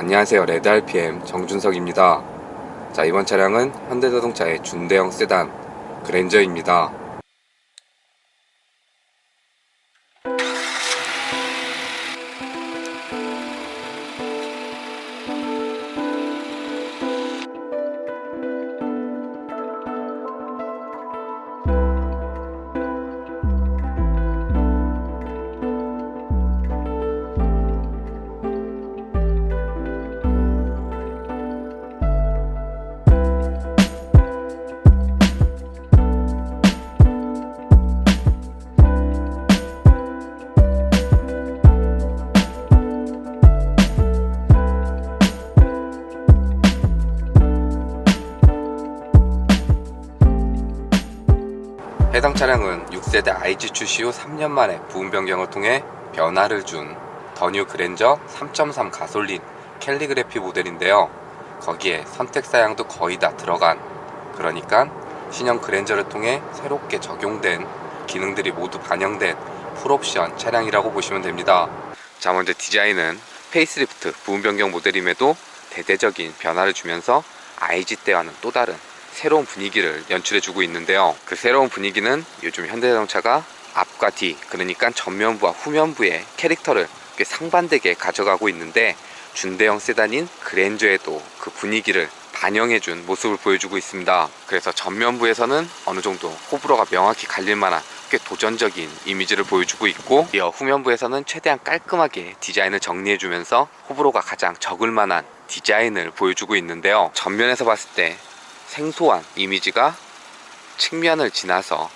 안녕하세요. 레드 RPM 정준석입니다. 자, 이번 차량은 현대자동차의 준대형 세단 그랜저입니다. 해당 차량은 6세대 IG 출시 후 3년 만에 부품 변경을 통해 변화를 준 더뉴 그랜저 3.3 가솔린 캘리그래피 모델인데요. 거기에 선택 사양도 거의 다 들어간, 그러니까 신형 그랜저를 통해 새롭게 적용된 기능들이 모두 반영된 풀옵션 차량이라고 보시면 됩니다. 자, 먼저 디자인은 페이스리프트 부품 변경 모델임에도 대대적인 변화를 주면서 IG 때와는 또 다른 새로운 분위기를 연출해주고 있는데요. 그 새로운 분위기는 요즘 현대자동차가 앞과 뒤, 그러니까 전면부와 후면부의 캐릭터를 꽤 상반되게 가져가고 있는데, 준대형 세단인 그랜저에도 그 분위기를 반영해준 모습을 보여주고 있습니다. 그래서 전면부에서는 어느 정도 호불호가 명확히 갈릴 만한 꽤 도전적인 이미지를 보여주고 있고, 이어 후면부에서는 최대한 깔끔하게 디자인을 정리해주면서 호불호가 가장 적을 만한 디자인을 보여주고 있는데요. 전면에서 봤을 때 생소한 이미지가 측면을 지나서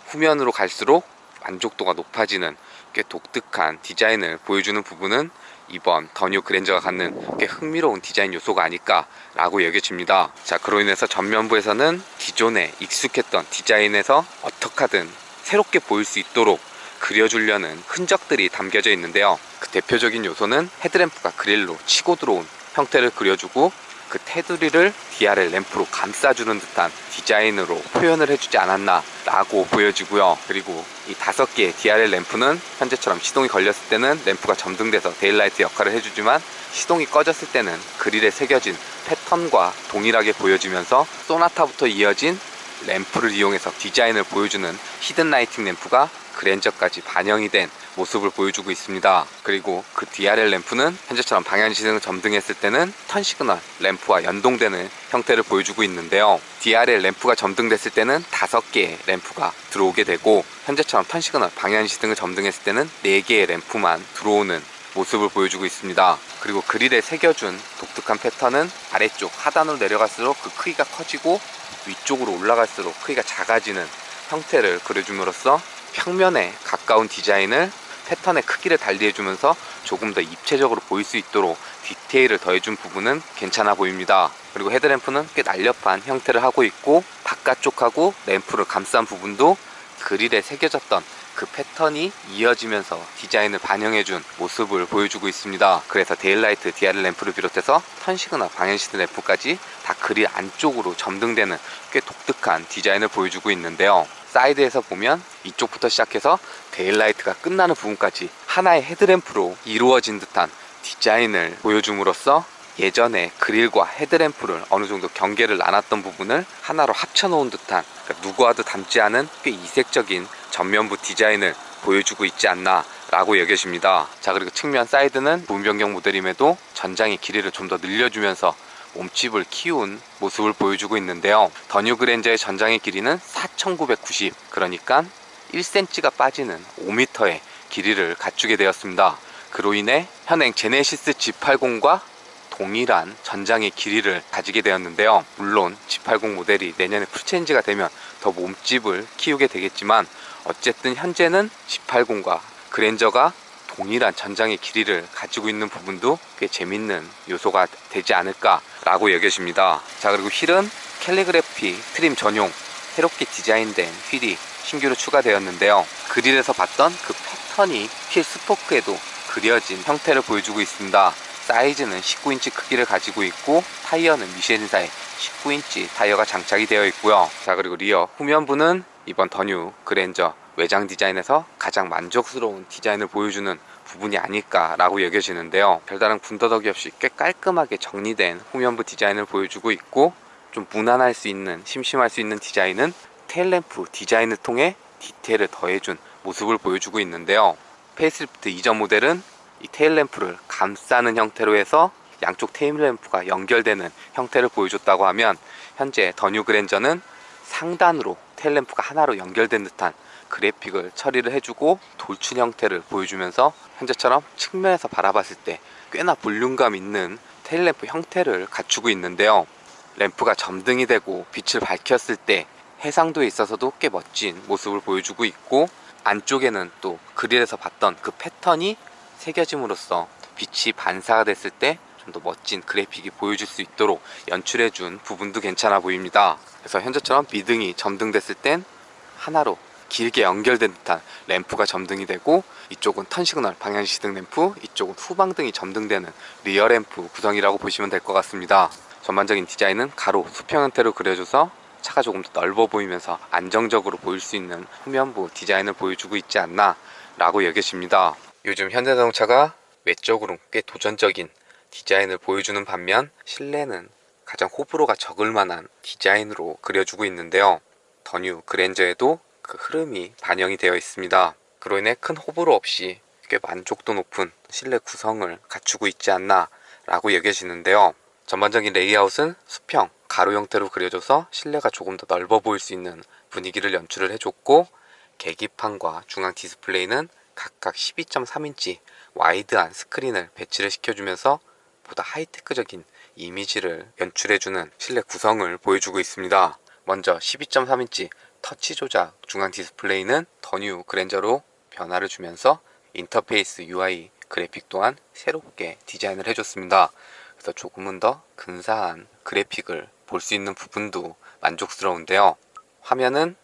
후면으로 갈수록 만족도가 높아지는 꽤 독특한 디자인을 보여주는 부분은 이번 더뉴 그랜저가 갖는 꽤 흥미로운 디자인 요소가 아닐까 라고 여겨집니다. 자, 그로 인해서 전면부에서는 기존에 익숙했던 디자인에서 어떻게 하든 새롭게 보일 수 있도록 그려주려는 흔적들이 담겨져 있는데요. 그 대표적인 요소는 헤드램프가 그릴로 치고 들어온 형태를 그려주고, 그 테두리를 DRL 램프로 감싸주는 듯한 디자인으로 표현을 해주지 않았나 라고 보여지고요. 그리고 이 5개의 DRL 램프는 현재처럼 시동이 걸렸을 때는 램프가 점등돼서 데일라이트 역할을 해주지만, 시동이 꺼졌을 때는 그릴에 새겨진 패턴과 동일하게 보여지면서 소나타부터 이어진 램프를 이용해서 디자인을 보여주는 히든 라이팅 램프가 그랜저까지 반영이 된 모습을 보여주고 있습니다. 그리고 그 DRL 램프는 현재처럼 방향지등을 점등했을 때는 턴 시그널 램프와 연동되는 형태를 보여주고 있는데요. DRL 램프가 점등됐을 때는 5개의 램프가 들어오게 되고, 현재처럼 턴 시그널 방향지등을 점등했을 때는 4개의 램프만 들어오는 모습을 보여주고 있습니다. 그리고 그릴에 새겨준 독특한 패턴은 아래쪽 하단으로 내려갈수록 그 크기가 커지고 위쪽으로 올라갈수록 크기가 작아지는 형태를 그려줌으로써 평면에 가까운 디자인을 패턴의 크기를 달리해주면서 조금 더 입체적으로 보일 수 있도록 디테일을 더해준 부분은 괜찮아 보입니다. 그리고 헤드램프는 꽤 날렵한 형태를 하고 있고, 바깥쪽하고 램프를 감싼 부분도 그릴에 새겨졌던 그 패턴이 이어지면서 디자인을 반영해준 모습을 보여주고 있습니다. 그래서 데일라이트 DRL 램프를 비롯해서 턴시그널 방향시등 램프까지 다 그릴 안쪽으로 점등되는 꽤 독특한 디자인을 보여주고 있는데요. 사이드에서 보면 이쪽부터 시작해서 데일라이트가 끝나는 부분까지 하나의 헤드램프로 이루어진 듯한 디자인을 보여줌으로써 예전에 그릴과 헤드램프를 어느 정도 경계를 나눴던 부분을 하나로 합쳐놓은 듯한, 그러니까 누구와도 닮지 않은 꽤 이색적인 전면부 디자인을 보여주고 있지 않나 라고 여겨집니다. 자, 그리고 측면 사이드는 부품 변경 모델임에도 전장의 길이를 좀 더 늘려주면서 몸집을 키운 모습을 보여주고 있는데요. 더뉴 그랜저의 전장의 길이는 4,990, 그러니까 1cm가 빠지는 5m의 길이를 갖추게 되었습니다. 그로 인해 현행 제네시스 G80과 동일한 전장의 길이를 가지게 되었는데요. 물론 G80 모델이 내년에 풀체인지가 되면 더 몸집을 키우게 되겠지만, 어쨌든 현재는 G80과 그랜저가 동일한 전장의 길이를 가지고 있는 부분도 꽤 재밌는 요소가 되지 않을까 라고 여겨집니다. 자, 그리고 휠은 캘리그래피 트림 전용 새롭게 디자인된 휠이 신규로 추가되었는데요. 그릴에서 봤던 그 패턴이 휠 스포크에도 그려진 형태를 보여주고 있습니다. 사이즈는 19인치 크기를 가지고 있고, 타이어는 미쉐린사의 19인치 타이어가 장착이 되어 있고요. 자, 그리고 리어 후면부는 이번 더뉴 그랜저 외장 디자인에서 가장 만족스러운 디자인을 보여주는 부분이 아닐까라고 여겨지는데요. 별다른 군더더기 없이 꽤 깔끔하게 정리된 후면부 디자인을 보여주고 있고, 좀 무난할 수 있는, 심심할 수 있는 디자인은 테일램프 디자인을 통해 디테일을 더해준 모습을 보여주고 있는데요. 페이스리프트 이전 모델은 이 테일램프를 감싸는 형태로 해서 양쪽 테일램프가 연결되는 형태를 보여줬다고 하면, 현재 더 뉴 그랜저는 상단으로 테일램프가 하나로 연결된 듯한 그래픽을 처리를 해주고 돌출 형태를 보여주면서 현재처럼 측면에서 바라봤을 때 꽤나 볼륨감 있는 테일램프 형태를 갖추고 있는데요. 램프가 점등이 되고 빛을 밝혔을 때 해상도에 있어서도 꽤 멋진 모습을 보여주고 있고, 안쪽에는 또 그릴에서 봤던 그 패턴이 새겨짐으로써 빛이 반사가 됐을 때 좀 더 멋진 그래픽이 보여줄 수 있도록 연출해준 부분도 괜찮아 보입니다. 그래서 현재처럼 미등이 점등됐을 땐 하나로 길게 연결된 듯한 램프가 점등이 되고, 이쪽은 턴시그널 방향지등 램프, 이쪽은 후방등이 점등되는 리어 램프 구성이라고 보시면 될 것 같습니다. 전반적인 디자인은 가로 수평 형태로 그려줘서 차가 조금 더 넓어 보이면서 안정적으로 보일 수 있는 후면부 디자인을 보여주고 있지 않나 라고 여겨집니다. 요즘 현대자동차가 외적으로 꽤 도전적인 디자인을 보여주는 반면 실내는 가장 호불호가 적을 만한 디자인으로 그려주고 있는데요. 더 뉴 그랜저에도 그 흐름이 반영이 되어 있습니다. 그로 인해 큰 호불호 없이 꽤 만족도 높은 실내 구성을 갖추고 있지 않나 라고 여겨지는데요. 전반적인 레이아웃은 수평, 가로 형태로 그려져서 실내가 조금 더 넓어 보일 수 있는 분위기를 연출을 해줬고, 계기판과 중앙 디스플레이는 각각 12.3인치 와이드한 스크린을 배치를 시켜주면서 보다 하이테크적인 이미지를 연출해주는 실내 구성을 보여주고 있습니다. 먼저 12.3인치 터치 조작 중앙 디스플레이는 더 뉴 그랜저로 변화를 주면서 인터페이스 UI 그래픽 또한 새롭게 디자인을 해줬습니다. 그래서 조금은 더 근사한 그래픽을 볼 수 있는 부분도 만족스러운데요. 화면은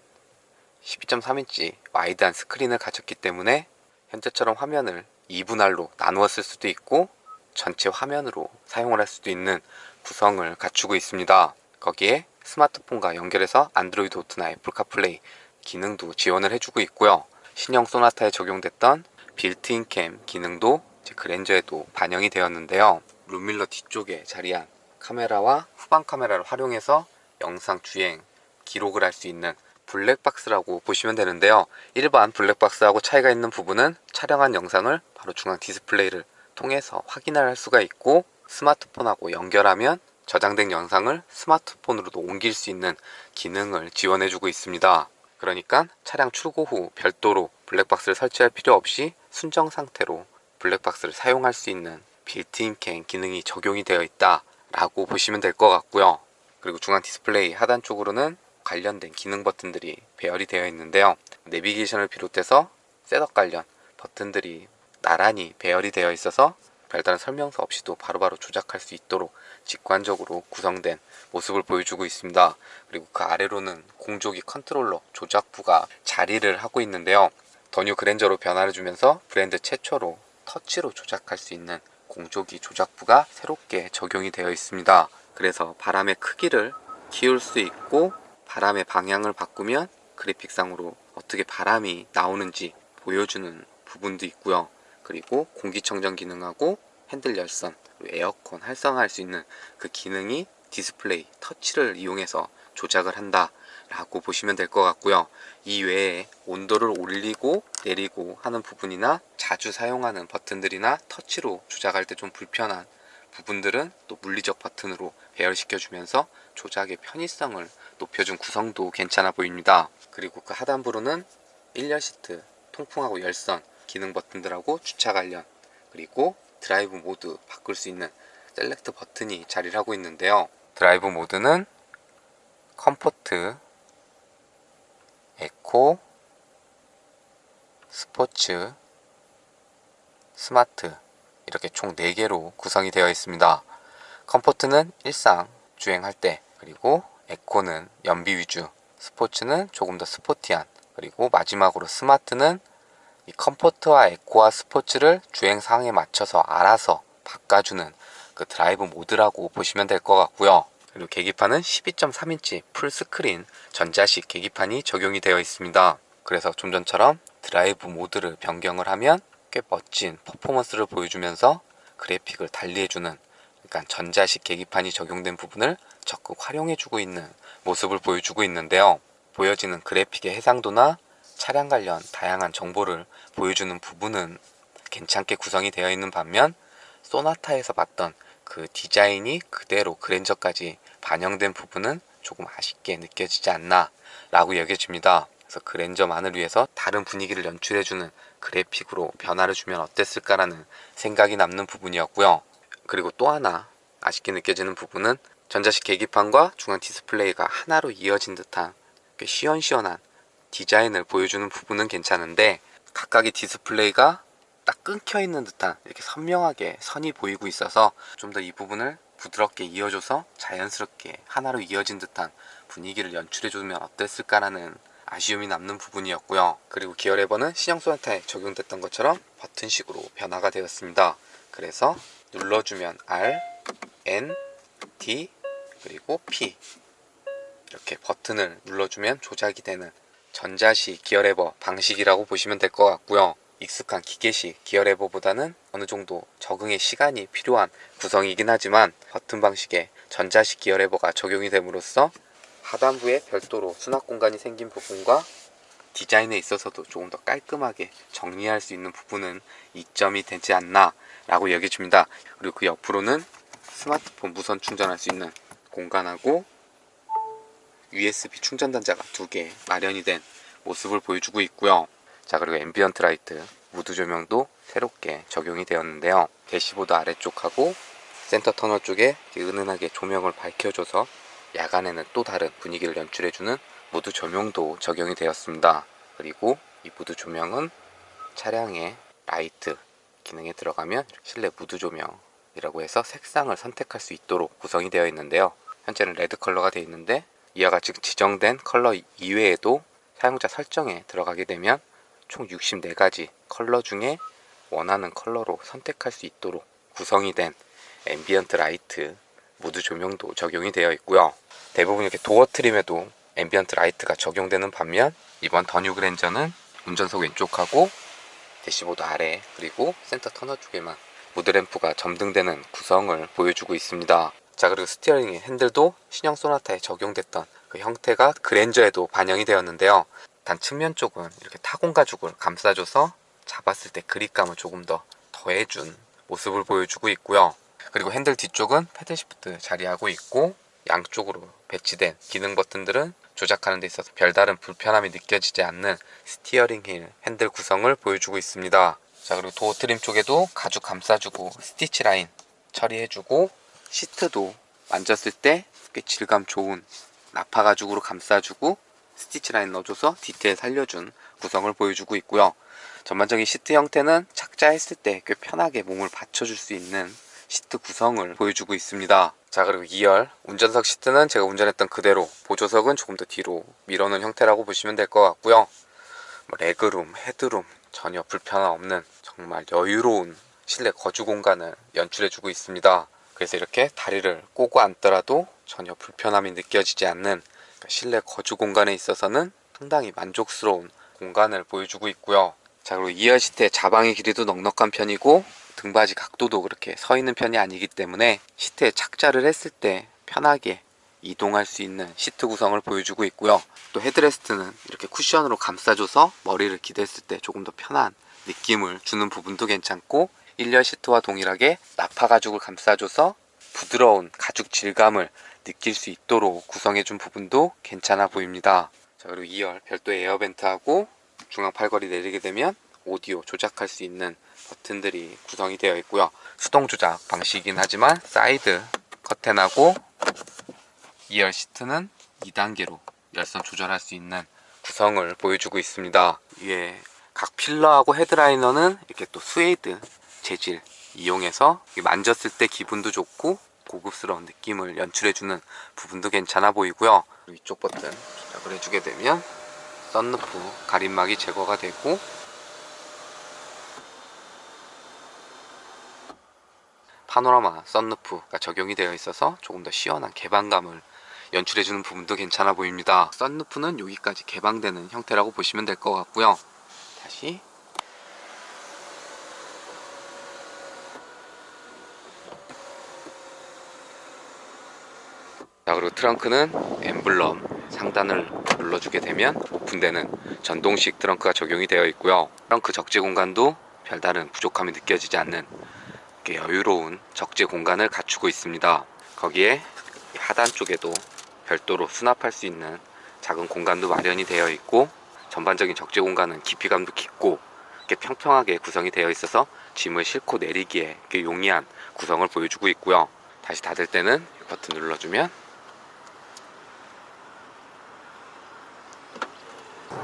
12.3인치 와이드한 스크린을 가졌기 때문에 현재처럼 화면을 2분할로 나누어 쓸 수도 있고 전체 화면으로 사용을 할 수도 있는 구성을 갖추고 있습니다. 거기에 스마트폰과 연결해서 안드로이드 오토나 애플 카플레이 기능도 지원을 해주고 있고요. 신형 소나타에 적용됐던 빌트인 캠 기능도 그랜저에도 반영이 되었는데요. 룸밀러 뒤쪽에 자리한 카메라와 후방 카메라를 활용해서 영상 주행 기록을 할 수 있는 블랙박스라고 보시면 되는데요. 일반 블랙박스하고 차이가 있는 부분은 촬영한 영상을 바로 중앙 디스플레이를 통해서 확인을 할 수가 있고, 스마트폰하고 연결하면 저장된 영상을 스마트폰으로도 옮길 수 있는 기능을 지원해주고 있습니다. 그러니까 차량 출고 후 별도로 블랙박스를 설치할 필요 없이 순정 상태로 블랙박스를 사용할 수 있는 빌트인 캠 기능이 적용이 되어 있다 라고 보시면 될 것 같고요. 그리고 중앙 디스플레이 하단 쪽으로는 관련된 기능 버튼들이 배열이 되어 있는데요. 내비게이션을 비롯해서 셋업 관련 버튼들이 나란히 배열이 되어 있어서 별다른 설명서 없이도 바로바로 조작할 수 있도록 직관적으로 구성된 모습을 보여주고 있습니다. 그리고 그 아래로는 공조기 컨트롤러 조작부가 자리를 하고 있는데요. 더 뉴 그랜저로 변화를 주면서 브랜드 최초로 터치로 조작할 수 있는 공조기 조작부가 새롭게 적용이 되어 있습니다. 그래서 바람의 크기를 키울 수 있고, 바람의 방향을 바꾸면 그래픽상으로 어떻게 바람이 나오는지 보여주는 부분도 있고요. 그리고 공기청정 기능하고 핸들 열선, 에어컨 활성화할 수 있는 그 기능이 디스플레이 터치를 이용해서 조작을 한다 라고 보시면 될 것 같고요. 이 외에 온도를 올리고 내리고 하는 부분이나 자주 사용하는 버튼들이나 터치로 조작할 때 좀 불편한 부분들은 또 물리적 버튼으로 배열시켜 주면서 조작의 편의성을 높여준 구성도 괜찮아 보입니다. 그리고 그 하단부로는 1열 시트, 통풍하고 열선, 기능 버튼들하고 주차 관련, 그리고 드라이브 모드 바꿀 수 있는 셀렉트 버튼이 자리를 하고 있는데요. 드라이브 모드는 컴포트, 에코, 스포츠, 스마트 이렇게 총 4개로 구성이 되어 있습니다. 컴포트는 일상 주행할 때, 그리고 에코는 연비 위주, 스포츠는 조금 더 스포티한, 그리고 마지막으로 스마트는 이 컴포트와 에코와 스포츠를 주행 상황에 맞춰서 알아서 바꿔주는 그 드라이브 모드라고 보시면 될 것 같고요. 그리고 계기판은 12.3인치 풀스크린 전자식 계기판이 적용이 되어 있습니다. 그래서 좀 전처럼 드라이브 모드를 변경을 하면 꽤 멋진 퍼포먼스를 보여주면서 그래픽을 달리해주는, 그러니까 전자식 계기판이 적용된 부분을 적극 활용해주고 있는 모습을 보여주고 있는데요. 보여지는 그래픽의 해상도나 차량 관련 다양한 정보를 보여주는 부분은 괜찮게 구성이 되어 있는 반면, 소나타에서 봤던 그 디자인이 그대로 그랜저까지 반영된 부분은 조금 아쉽게 느껴지지 않나 라고 여겨집니다. 그래서 그랜저만을 위해서 다른 분위기를 연출해주는 그래픽으로 변화를 주면 어땠을까라는 생각이 남는 부분이었고요. 그리고 또 하나 아쉽게 느껴지는 부분은 전자식 계기판과 중앙 디스플레이가 하나로 이어진 듯한 꽤 시원시원한 디자인을 보여주는 부분은 괜찮은데, 각각의 디스플레이가 딱 끊겨 있는 듯한 이렇게 선명하게 선이 보이고 있어서 좀 더 이 부분을 부드럽게 이어줘서 자연스럽게 하나로 이어진 듯한 분위기를 연출해주면 어땠을까라는 아쉬움이 남는 부분이었고요. 그리고 기어 레버는 신형 소나타에 적용됐던 것처럼 버튼식으로 변화가 되었습니다. 그래서 눌러주면 R, N, D, 그리고 P, 이렇게 버튼을 눌러주면 조작이 되는 전자식 기어 레버 방식이라고 보시면 될 것 같고요. 익숙한 기계식 기어 레버보다는 어느 정도 적응의 시간이 필요한 구성이긴 하지만, 버튼 방식의 전자식 기어 레버가 적용이 됨으로써 하단부에 별도로 수납 공간이 생긴 부분과 디자인에 있어서도 조금 더 깔끔하게 정리할 수 있는 부분은 이점이 되지 않나 라고 여겨집니다. 그리고 그 옆으로는 스마트폰 무선 충전할 수 있는 공간하고 USB 충전 단자가 2개 마련이 된 모습을 보여주고 있고요. 자, 그리고 앰비언트 라이트, 무드 조명도 새롭게 적용이 되었는데요. 대시보드 아래쪽하고 센터 터널 쪽에 은은하게 조명을 밝혀줘서 야간에는 또 다른 분위기를 연출해주는 무드 조명도 적용이 되었습니다. 그리고 이 무드 조명은 차량의 라이트 기능에 들어가면 실내 무드 조명이라고 해서 색상을 선택할 수 있도록 구성이 되어 있는데요. 현재는 레드 컬러가 되어 있는데, 이와 같이 지정된 컬러 이외에도 사용자 설정에 들어가게 되면 총 64가지 컬러 중에 원하는 컬러로 선택할 수 있도록 구성이 된 앰비언트 라이트 무드 조명도 적용이 되어 있고요. 대부분 이렇게 도어 트림에도 앰비언트 라이트가 적용되는 반면, 이번 더 뉴 그랜저는 운전석 왼쪽하고 대시보드 아래 그리고 센터 터널 쪽에만 무드램프가 점등되는 구성을 보여주고 있습니다. 자, 그리고 스티어링 핸들도 신형 소나타에 적용됐던 그 형태가 그랜저에도 반영이 되었는데요. 단 측면 쪽은 이렇게 타공 가죽을 감싸줘서 잡았을 때 그립감을 조금 더 더해준 모습을 보여주고 있고요. 그리고 핸들 뒤쪽은 패들 시프트 자리하고 있고, 양쪽으로 배치된 기능 버튼들은 조작하는 데 있어서 별다른 불편함이 느껴지지 않는 스티어링 휠 핸들 구성을 보여주고 있습니다. 자, 그리고 도어 트림 쪽에도 가죽 감싸주고 스티치 라인 처리해주고, 시트도 만졌을 때 꽤 질감 좋은 나파 가죽으로 감싸주고 스티치 라인 넣어줘서 디테일 살려준 구성을 보여주고 있고요. 전반적인 시트 형태는 착자했을 때 꽤 편하게 몸을 받쳐줄 수 있는 시트 구성을 보여주고 있습니다. 자, 그리고 2열 운전석 시트는 제가 운전했던 그대로, 보조석은 조금 더 뒤로 밀어놓은 형태라고 보시면 될 것 같고요. 레그룸, 헤드룸 전혀 불편함 없는 정말 여유로운 실내 거주 공간을 연출해주고 있습니다. 그래서 이렇게 다리를 꼬고 앉더라도 전혀 불편함이 느껴지지 않는 실내 거주 공간에 있어서는 상당히 만족스러운 공간을 보여주고 있고요. 자, 그리고 2열 시트의 자방의 길이도 넉넉한 편이고, 등받이 각도도 그렇게 서 있는 편이 아니기 때문에 시트에 착자를 했을 때 편하게 이동할 수 있는 시트 구성을 보여주고 있고요. 또 헤드레스트는 이렇게 쿠션으로 감싸줘서 머리를 기댔을 때 조금 더 편한 느낌을 주는 부분도 괜찮고, 1열 시트와 동일하게 나파 가죽을 감싸줘서 부드러운 가죽 질감을 느낄 수 있도록 구성해준 부분도 괜찮아 보입니다. 자, 그리고 2열 별도의 에어벤트하고 중앙 팔걸이 내리게 되면 오디오 조작할 수 있는 버튼들이 구성이 되어 있고요. 수동 조작 방식이긴 하지만 사이드 커튼하고 2열 시트는 2단계로 열선 조절할 수 있는 구성을 보여주고 있습니다. 위에 각 필러하고 헤드라이너는 이렇게 또 스웨이드 재질 이용해서 만졌을 때 기분도 좋고 고급스러운 느낌을 연출해주는 부분도 괜찮아 보이고요. 위쪽 버튼 조작을 해주게 되면 썬루프 가림막이 제거가 되고, 파노라마 썬루프가 적용이 되어 있어서 조금 더 시원한 개방감을 연출해주는 부분도 괜찮아 보입니다. 썬루프는 여기까지 개방되는 형태라고 보시면 될 것 같고요. 다시 자, 그리고 트렁크는 엠블럼 상단을 눌러주게 되면 오픈되는 전동식 트렁크가 적용이 되어 있고요. 트렁크 적재 공간도 별다른 부족함이 느껴지지 않는 여유로운 적재 공간을 갖추고 있습니다. 거기에 하단 쪽에도 별도로 수납할 수 있는 작은 공간도 마련이 되어 있고, 전반적인 적재 공간은 깊이감도 깊고 평평하게 구성이 되어 있어서 짐을 싣고 내리기에 용이한 구성을 보여주고 있고요. 다시 닫을 때는 버튼 눌러주면,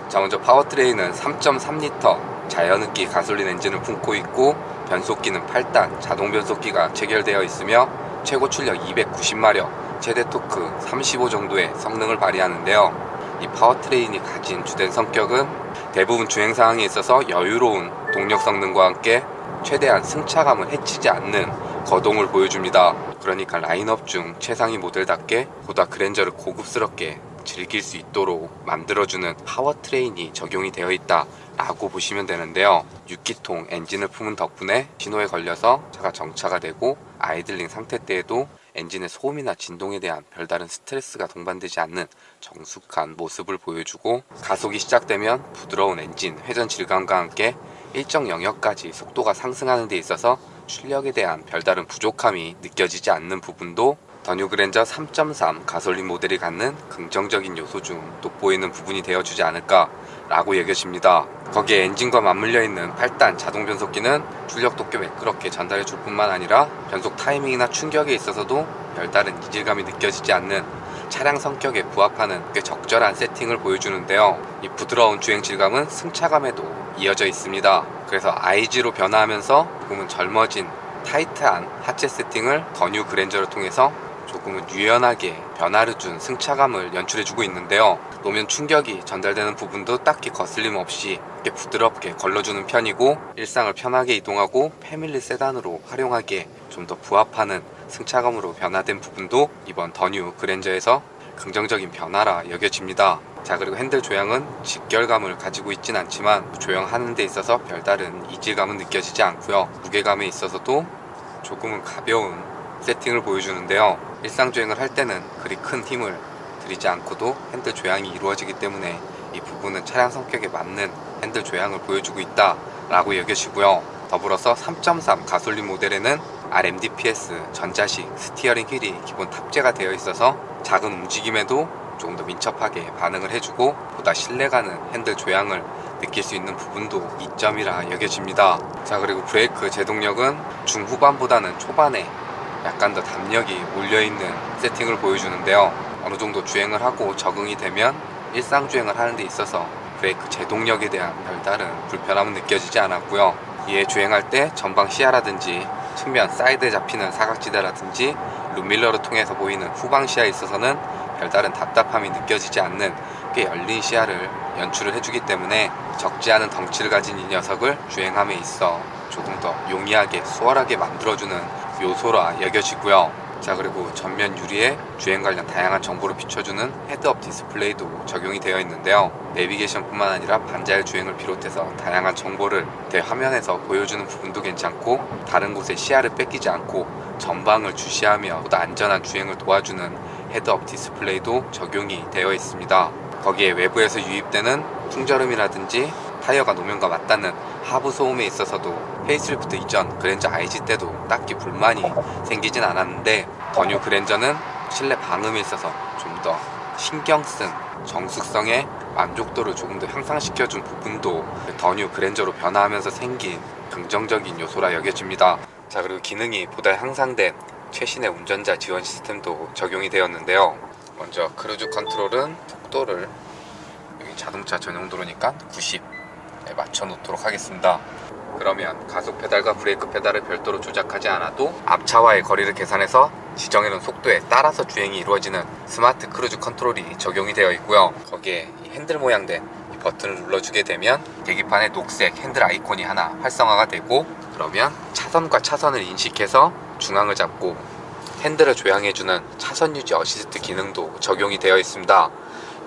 자, 먼저 파워트레인은 3.3L 자연흡기 가솔린 엔진을 품고 있고, 변속기는 8단 자동 변속기가 체결되어 있으며 최고 출력 290마력, 최대 토크 35 정도의 성능을 발휘하는데요. 이 파워트레인이 가진 주된 성격은 대부분 주행 상황에 있어서 여유로운 동력 성능과 함께 최대한 승차감을 해치지 않는 거동을 보여줍니다. 그러니까 라인업 중 최상위 모델답게 보다 그랜저를 고급스럽게 즐길 수 있도록 만들어주는 파워트레인이 적용이 되어 있다 라고 보시면 되는데요. 6기통 엔진을 품은 덕분에 신호에 걸려서 차가 정차가 되고 아이들링 상태 때에도 엔진의 소음이나 진동에 대한 별다른 스트레스가 동반되지 않는 정숙한 모습을 보여주고, 가속이 시작되면 부드러운 엔진 회전 질감과 함께 일정 영역까지 속도가 상승하는 데 있어서 출력에 대한 별다른 부족함이 느껴지지 않는 부분도 더뉴 그랜저 3.3 가솔린 모델이 갖는 긍정적인 요소 중 돋보이는 부분이 되어주지 않을까 라고 여겨집니다. 거기에 엔진과 맞물려 있는 8단 자동 변속기는 출력도 꽤 매끄럽게 전달해 줄 뿐만 아니라 변속 타이밍이나 충격에 있어서도 별다른 이질감이 느껴지지 않는 차량 성격에 부합하는 꽤 적절한 세팅을 보여주는데요. 이 부드러운 주행 질감은 승차감에도 이어져 있습니다. 그래서 IG로 변화하면서 조금은 젊어진 타이트한 하체 세팅을 더뉴 그랜저를 통해서 조금은 유연하게 변화를 준 승차감을 연출해주고 있는데요. 노면 충격이 전달되는 부분도 딱히 거슬림 없이 부드럽게 걸러주는 편이고, 일상을 편하게 이동하고 패밀리 세단으로 활용하기에 좀 더 부합하는 승차감으로 변화된 부분도 이번 더뉴 그랜저에서 긍정적인 변화라 여겨집니다. 자, 그리고 핸들 조향은 직결감을 가지고 있진 않지만 조향하는 데 있어서 별다른 이질감은 느껴지지 않고요. 무게감에 있어서도 조금은 가벼운 세팅을 보여주는데요. 일상주행을 할 때는 그리 큰 힘을 들이지 않고도 핸들 조향이 이루어지기 때문에 이 부분은 차량 성격에 맞는 핸들 조향을 보여주고 있다 라고 여겨지고요. 더불어서 3.3 가솔린 모델에는 RMDPS 전자식 스티어링 휠이 기본 탑재가 되어 있어서 작은 움직임에도 조금 더 민첩하게 반응을 해주고 보다 신뢰가는 핸들 조향을 느낄 수 있는 부분도 이점이라 여겨집니다. 자, 그리고 브레이크 제동력은 중후반보다는 초반에 약간 더 담력이 몰려있는 세팅을 보여주는데요. 어느 정도 주행을 하고 적응이 되면 일상주행을 하는 데 있어서 브레이크 제동력에 대한 별다른 불편함은 느껴지지 않았고요. 이에 주행할 때 전방 시야라든지 측면 사이드에 잡히는 사각지대라든지 룸밀러를 통해서 보이는 후방 시야에 있어서는 별다른 답답함이 느껴지지 않는 꽤 열린 시야를 연출을 해주기 때문에 적지 않은 덩치를 가진 이 녀석을 주행함에 있어 조금 더 용이하게 수월하게 만들어주는 요소라 여겨지고요. 자, 그리고 전면 유리에 주행 관련 다양한 정보를 비춰주는 헤드업 디스플레이도 적용이 되어 있는데요. 내비게이션 뿐만 아니라 반자율 주행을 비롯해서 다양한 정보를 대화면에서 보여주는 부분도 괜찮고, 다른 곳에 시야를 뺏기지 않고 전방을 주시하며 보다 안전한 주행을 도와주는 헤드업 디스플레이도 적용이 되어 있습니다. 거기에 외부에서 유입되는 풍절음이라든지 타이어가 노면과 맞닿는 하부 소음에 있어서도 페이스리프트 이전 그랜저 IG 때도 딱히 불만이 생기진 않았는데, 더뉴 그랜저는 실내 방음에 있어서 좀 더 신경 쓴 정숙성의 만족도를 조금 더 향상시켜준 부분도 더뉴 그랜저로 변화하면서 생긴 긍정적인 요소라 여겨집니다. 자, 그리고 기능이 보다 향상된 최신의 운전자 지원 시스템도 적용이 되었는데요. 먼저 크루즈 컨트롤은 속도를 여기 자동차 전용 도로니까 90에 맞춰 놓도록 하겠습니다. 그러면 가속 페달과 브레이크 페달을 별도로 조작하지 않아도 앞차와의 거리를 계산해서 지정해놓은 속도에 따라서 주행이 이루어지는 스마트 크루즈 컨트롤이 적용이 되어 있고요. 거기에 이 핸들 모양된 이 버튼을 눌러주게 되면 계기판에 녹색 핸들 아이콘이 하나 활성화가 되고, 그러면 차선과 차선을 인식해서 중앙을 잡고 핸들을 조향해주는 차선 유지 어시스트 기능도 적용이 되어 있습니다.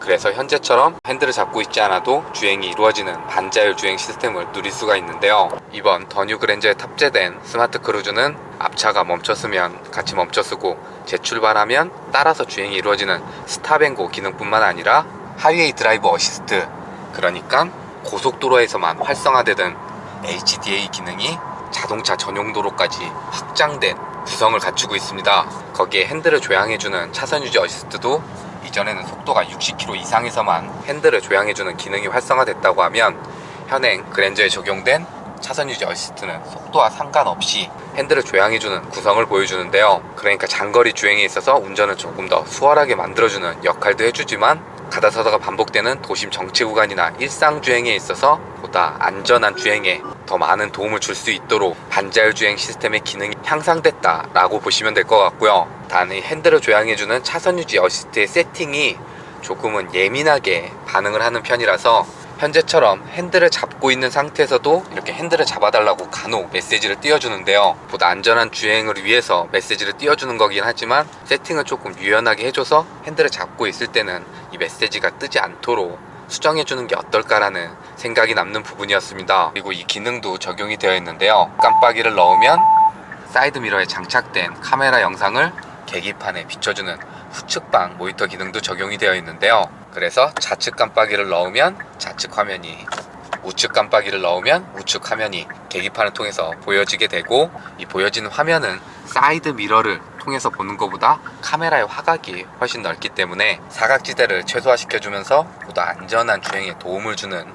그래서 현재처럼 핸들을 잡고 있지 않아도 주행이 이루어지는 반자율 주행 시스템을 누릴 수가 있는데요. 이번 더뉴 그랜저에 탑재된 스마트 크루즈는 앞차가 멈췄으면 같이 멈춰서고 재출발하면 따라서 주행이 이루어지는 스탑앤고 기능뿐만 아니라 하이웨이 드라이브 어시스트, 그러니까 고속도로에서만 활성화되던 HDA 기능이 자동차 전용 도로까지 확장된 구성을 갖추고 있습니다. 거기에 핸들을 조향해주는 차선 유지 어시스트도 이전에는 속도가 60km 이상에서만 핸들을 조향해주는 기능이 활성화됐다고 하면 현행 그랜저에 적용된 차선 유지 어시스트는 속도와 상관없이 핸들을 조향해주는 구성을 보여주는데요. 그러니까 장거리 주행에 있어서 운전을 조금 더 수월하게 만들어주는 역할도 해주지만 가다서다가 반복되는 도심 정체 구간이나 일상 주행에 있어서 보다 안전한 주행에 더 많은 도움을 줄 수 있도록 반자율 주행 시스템의 기능이 향상됐다라고 보시면 될 것 같고요. 단 이 핸들을 조향해주는 차선 유지 어시스트의 세팅이 조금은 예민하게 반응을 하는 편이라서 현재처럼 핸들을 잡고 있는 상태에서도 이렇게 핸들을 잡아달라고 간혹 메시지를 띄워주는데요. 보다 안전한 주행을 위해서 메시지를 띄워주는 거긴 하지만 세팅을 조금 유연하게 해줘서 핸들을 잡고 있을 때는 이 메시지가 뜨지 않도록 수정해주는 게 어떨까라는 생각이 남는 부분이었습니다. 그리고 이 기능도 적용이 되어 있는데요. 깜빡이를 넣으면 사이드미러에 장착된 카메라 영상을 계기판에 비춰주는 후측방 모니터 기능도 적용이 되어 있는데요. 그래서 좌측 깜빡이를 넣으면 좌측 화면이, 우측 깜빡이를 넣으면 우측 화면이 계기판을 통해서 보여지게 되고, 이 보여지는 화면은 사이드 미러를 통해서 보는 것보다 카메라의 화각이 훨씬 넓기 때문에 사각지대를 최소화시켜주면서 보다 안전한 주행에 도움을 주는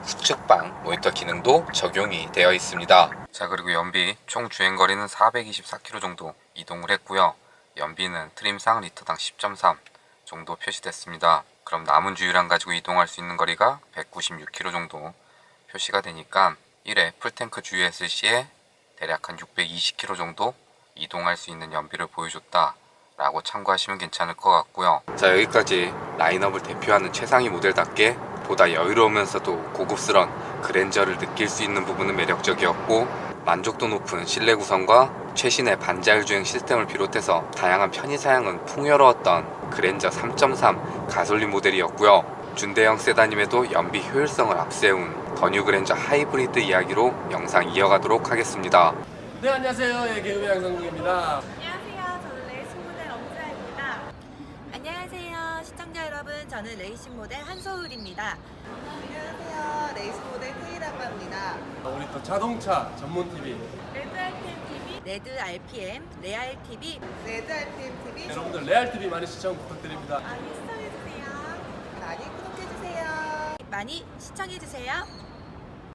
후측방 모니터 기능도 적용이 되어 있습니다. 자, 그리고 연비 총 주행거리는 424km 정도 이동을 했고요. 연비는 트림상 리터당 10.3 정도 표시됐습니다. 그럼 남은 주유량 가지고 이동할 수 있는 거리가 196km 정도 표시가 되니까 1회 풀탱크 주유했을 시에 대략 한 620km 정도 이동할 수 있는 연비를 보여줬다 라고 참고하시면 괜찮을 것 같고요. 자, 여기까지 라인업을 대표하는 최상위 모델답게 보다 여유로우면서도 고급스러운 그랜저를 느낄 수 있는 부분은 매력적이었고, 만족도 높은 실내 구성과 최신의 반자율 주행 시스템을 비롯해서 다양한 편의 사양은 풍요로웠던 그랜저 3.3 가솔린 모델이었고요. 준대형 세단임에도 연비 효율성을 앞세운 더 뉴 그랜저 하이브리드 이야기로 영상 이어가도록 하겠습니다. 네, 안녕하세요. 예, 개그맨 양성국입니다. 안녕하세요. 저는 레이싱 모델 엄지아입니다. 안녕하세요. 시청자 여러분, 저는 레이싱 모델 한소울입니다. 안녕하세요. 레이싱 모델 테이라고 합니다. 우리 또 자동차 전문 TV 레드 RPM TV, 레드 RPM, 레알 TV 레드 RPM TV 여러분들 레알 TV 많이 시청 부탁드립니다. 많이 시청해주세요. 많이 구독해주세요. 많이 시청해주세요.